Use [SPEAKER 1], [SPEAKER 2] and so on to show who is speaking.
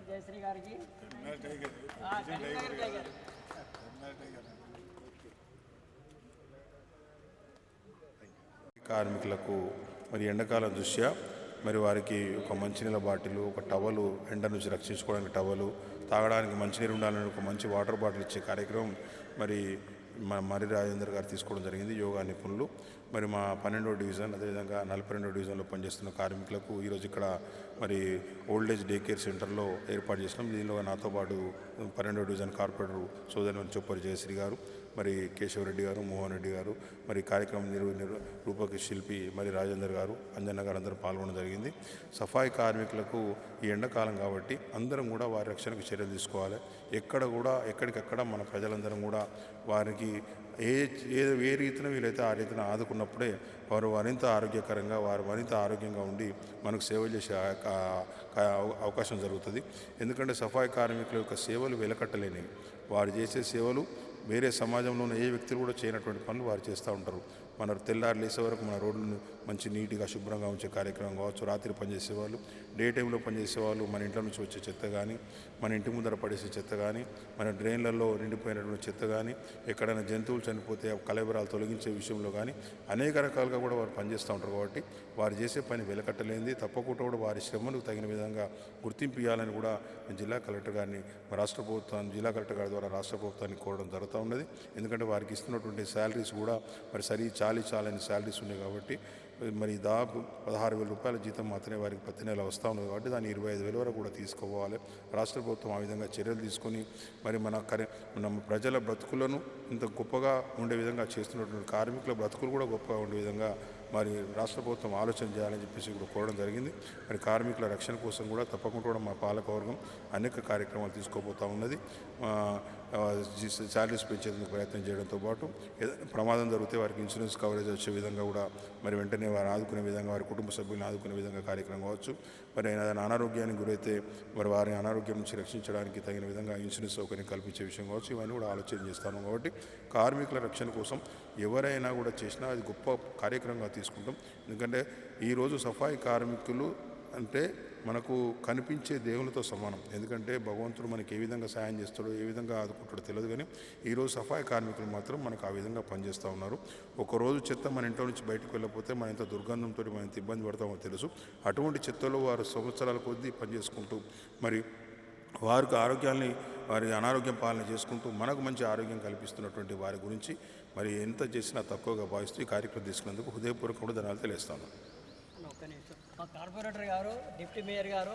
[SPEAKER 1] జయశ్రీ గారికి
[SPEAKER 2] కార్మికులకు మరి ఎండాకాలం దృష్ట్యా మరి వారికి ఒక మంచినీళ్ళ బాటిల్, ఒక టవలు, ఎండ నుంచి రక్షించుకోవడానికి టవలు, తాగడానికి మంచినీరు ఉండాలని ఒక మంచి వాటర్ బాటిల్ ఇచ్చే కార్యక్రమం మరి మరి రాజేందర్ గారు తీసుకోవడం జరిగింది. యోగా నిపుణులు మరి మా 12వ డివిజన్ అదేవిధంగా 42వ డివిజన్లో పనిచేస్తున్న కార్మికులకు ఈరోజు ఇక్కడ మరి ఓల్డేజ్ డే కేర్ సెంటర్లో ఏర్పాటు చేసినాం. దీనిలో నాతో పాటు 12వ డివిజన్ కార్పొరేటర్ సోదరి చొప్పరి జయశ్రీ గారు, మరి కేశవరెడ్డి గారు, మోహన్ రెడ్డి గారు, మరి కార్యక్రమం రూపక శిల్పి మరి రాజేందర్ గారు, అంజన్న గారు అందరూ పాల్గొనడం జరిగింది. సఫాయి కార్మికులకు ఈ ఎండాకాలం కాబట్టి అందరం కూడా వారి రక్షణకు చర్యలు తీసుకోవాలి. ఎక్కడికక్కడ మన ప్రజలందరం కూడా వారికి ఏ రీతిన వీలైతే ఆ రీతిన ఆదుకున్నప్పుడే వారు మరింత ఆరోగ్యకరంగా మరింత ఆరోగ్యంగా ఉండి మనకు సేవలు చేసే అవకాశం జరుగుతుంది. ఎందుకంటే సఫాయి కార్మికుల యొక్క సేవలు వెలకట్టలేనివి. వారు చేసే సేవలు వేరే సమాజంలో ఉన్న ఏ వ్యక్తులు కూడా చేయనటువంటి పనులు వారు చేస్తూ ఉంటారు. మన తెల్లారు లేసే వరకు మన రోడ్లను మంచి నీట్గా శుభ్రంగా ఉంచే కార్యక్రమం కావచ్చు, రాత్రి పనిచేసేవాళ్ళు, డే టైంలో పనిచేసేవాళ్ళు, మన ఇంట్లో నుంచి వచ్చే చెత్త కానీ, మన ఇంటి ముందర పడేసే చెత్త కానీ, మన డ్రైన్లలో నిండిపోయినటువంటి చెత్త కానీ, ఎక్కడైనా జంతువులు చనిపోతే కళేబరాలు తొలగించే విషయంలో కానీ అనేక రకాలుగా కూడా వారు పనిచేస్తూ ఉంటారు. కాబట్టి వారు చేసే పని వెలకట్టలేనిది. తప్పకుండా కూడా వారి శ్రమకు తగిన విధంగా గుర్తింపు ఇవ్వాలని కూడా జిల్లా కలెక్టర్ గారిని రాష్ట్ర ప్రభుత్వాన్ని జిల్లా కలెక్టర్ గారి ద్వారా రాష్ట్ర ప్రభుత్వాన్ని కోరడం జరుగుతూ ఉన్నది. ఎందుకంటే వారికి ఇస్తున్నటువంటి శాలరీస్ కూడా మరి చాలని శాలరీస్ ఉన్నాయి కాబట్టి మరి దాదాపు 16,000 రూపాయల జీతం మాత్రమే వారికి ప్రతి నెల వస్తూ ఉన్నది. కాబట్టి దాన్ని 25,000 వరకు కూడా తీసుకోవాలి. రాష్ట్ర ప్రభుత్వం ఆ విధంగా చర్యలు తీసుకొని మరి మన ప్రజల బ్రతుకులను ఇంత గొప్పగా ఉండే విధంగా చేస్తున్నటువంటి కార్మికుల బ్రతుకులు కూడా గొప్పగా ఉండే విధంగా మరి రాష్ట్ర ప్రభుత్వం ఆలోచన చేయాలని చెప్పేసి కూడా కోరడం జరిగింది. మరి కార్మికుల రక్షణ కోసం కూడా తప్పకుండా కూడా మా పాలకవర్గం అనేక కార్యక్రమాలు తీసుకోబోతూ ఉన్నది. శాలరీస్ పెంచేందుకు ప్రయత్నం చేయడంతో పాటు ఏదైనా ప్రమాదం జరిగితే వారికి ఇన్సూరెన్స్ కవరేజ్ వచ్చే విధంగా కూడా మరి వెంటనే వారు ఆదుకునే విధంగా, వారి కుటుంబ సభ్యులను ఆదుకునే విధంగా కార్యక్రమం కావచ్చు. మరి ఏదైనా అనారోగ్యానికి గురైతే మరి వారి అనారోగ్యం నుంచి రక్షించడానికి తగిన విధంగా ఇన్సూరెన్స్ సౌకర్యం కల్పించే విషయం కావచ్చు. ఇవన్నీ కూడా ఆలోచన చేస్తాము. కాబట్టి కార్మికుల రక్షణ కోసం ఎవరైనా కూడా చేసినా అది గొప్ప కార్యక్రమంగా తీసుకుంటాం. ఎందుకంటే ఈరోజు సఫాయి కార్మికులు అంటే మనకు కనిపించే దేవునితో సమానం. ఎందుకంటే భగవంతుడు మనకి ఏ విధంగా సాయం చేస్తాడో, ఏ విధంగా ఆదుకుంటాడో తెలియదు. కానీ ఈరోజు సఫాయి కార్మికులు మాత్రం మనకు ఆ విధంగా పనిచేస్తూ ఉన్నారు. ఒకరోజు చెత్త మన ఇంట్లో నుంచి బయటకు వెళ్ళకపోతే మన ఇంత దుర్గంధంతో మనం ఎంత ఇబ్బంది పడతామో తెలుసు. అటువంటి చెత్తలో వారు సంవత్సరాల కొద్దీ పనిచేసుకుంటూ మరి వారికి వారి అనారోగ్యం పాలన చేసుకుంటూ మనకు మంచి ఆరోగ్యం కల్పిస్తున్నటువంటి వారి గురించి మరి ఎంత చేసినా తక్కువగా భావిస్తూ ఈ కార్యక్రమం తీసుకున్నందుకు హృదయపూర్వక ధన్యవాదాలు తెలియజేస్తాను.
[SPEAKER 1] కార్పొరేటర్ గారు, డిప్యూటీ మేయర్ గారు